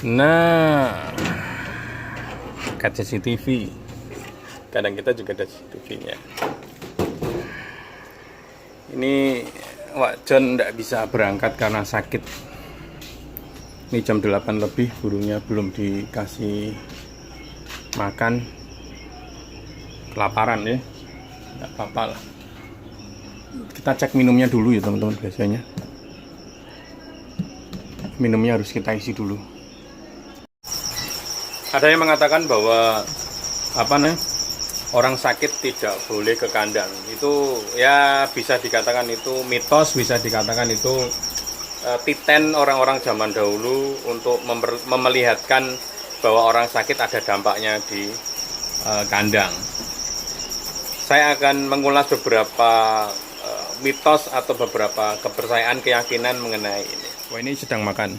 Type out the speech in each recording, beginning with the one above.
Nah, kaca CCTV. Kadang kita juga ada CCTV-nya. Ini Wak John tidak bisa berangkat karena sakit. Ini jam 8 lebih, burungnya belum dikasih makan. Kelaparan ya, tidak apa-apa lah. Kita cek minumnya dulu ya teman-teman. Biasanya minumnya harus kita isi dulu. Ada yang mengatakan bahwa orang sakit tidak boleh ke kandang. Itu ya bisa dikatakan itu mitos, bisa dikatakan itu titen orang-orang zaman dahulu untuk memelihatkan bahwa orang sakit ada dampaknya di kandang. Saya akan mengulas beberapa mitos atau beberapa kepercayaan, keyakinan mengenai ini. Wah, ini sedang makan.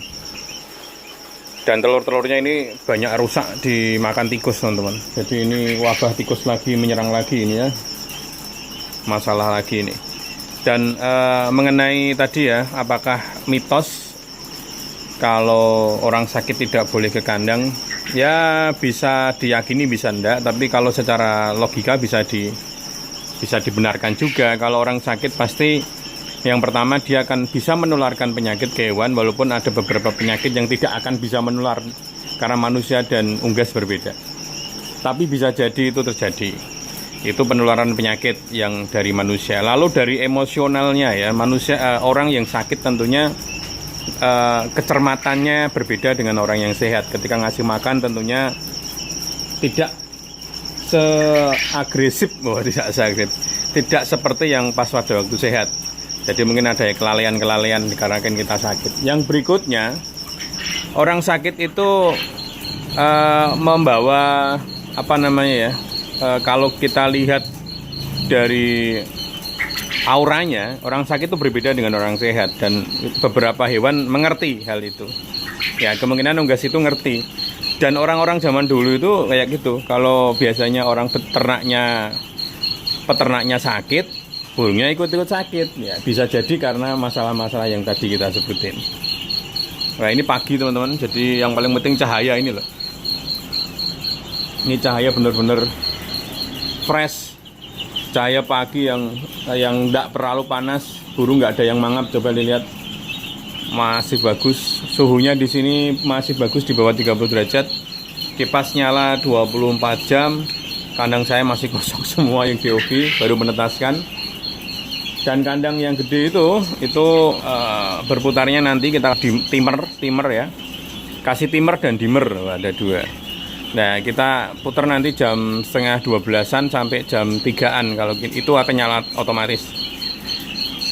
Dan telur-telurnya ini banyak rusak dimakan tikus teman-teman. Jadi ini wabah tikus lagi menyerang lagi ini ya. Masalah lagi ini. Dan mengenai tadi ya, apakah mitos kalau orang sakit tidak boleh ke kandang? Ya bisa diyakini bisa enggak. Tapi kalau secara logika bisa dibenarkan juga. Kalau orang sakit pasti yang pertama dia akan bisa menularkan penyakit ke hewan, walaupun ada beberapa penyakit yang tidak akan bisa menular karena manusia dan unggas berbeda. Tapi bisa jadi itu terjadi. Itu penularan penyakit yang dari manusia. Lalu dari emosionalnya ya, orang yang sakit tentunya kecermatannya berbeda dengan orang yang sehat. Ketika ngasih makan tentunya tidak seagresif, tidak seperti yang pas pada waktu sehat. Jadi mungkin ada kelalaian dikarenakan kita sakit. Yang berikutnya, orang sakit itu membawa kalau kita lihat dari auranya, orang sakit itu berbeda dengan orang sehat, dan beberapa hewan mengerti hal itu. Ya, kemungkinan unggas itu ngerti. Dan orang-orang zaman dulu itu kayak gitu. Kalau biasanya orang peternaknya sakit, burungnya ikut-ikut sakit. Ya, bisa jadi karena masalah-masalah yang tadi kita sebutin. Nah, ini pagi teman-teman. Jadi yang paling penting cahaya ini loh. Ini cahaya benar-benar fresh. Cahaya pagi yang tidak terlalu panas. Burung nggak ada yang mangap. Coba dilihat. Masih bagus. Suhunya di sini masih bagus di bawah 30 derajat. Kipas nyala 24 jam. Kandang saya masih kosong semua yang DOB, baru menetaskan. Dan kandang yang gede itu berputarnya nanti kita timer ya. Kasih timer dan dimmer, ada dua. Nah, kita putar nanti jam setengah 12-an sampai jam 3-an. Kalau itu akan nyala otomatis.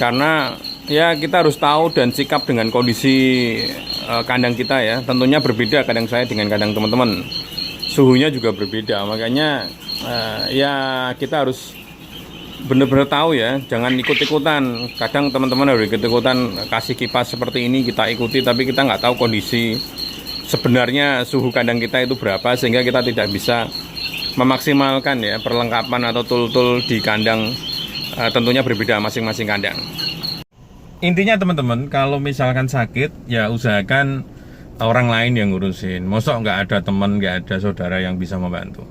Karena ya kita harus tahu dan sikap dengan kondisi kandang kita ya. Tentunya berbeda kandang saya dengan kandang teman-teman. Suhunya juga berbeda. Makanya ya kita harus benar-benar tahu ya, jangan ikut-ikutan. Kadang teman-teman harus ikut-ikutan kasih kipas seperti ini kita ikuti, tapi kita nggak tahu kondisi sebenarnya suhu kandang kita itu berapa, sehingga kita tidak bisa memaksimalkan ya perlengkapan atau tool-tool di kandang. Tentunya berbeda masing-masing kandang. Intinya teman-teman, kalau misalkan sakit ya usahakan orang lain yang ngurusin. Mosok nggak ada teman, nggak ada saudara yang bisa membantu.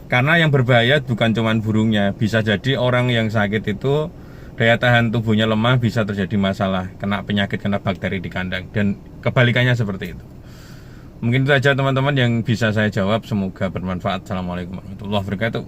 Karena yang berbahaya bukan cuma burungnya, bisa jadi orang yang sakit itu daya tahan tubuhnya lemah, bisa terjadi masalah, kena penyakit, kena bakteri di kandang, dan kebalikannya seperti itu. Mungkin itu saja teman-teman yang bisa saya jawab, semoga bermanfaat. Assalamualaikum warahmatullahi wabarakatuh.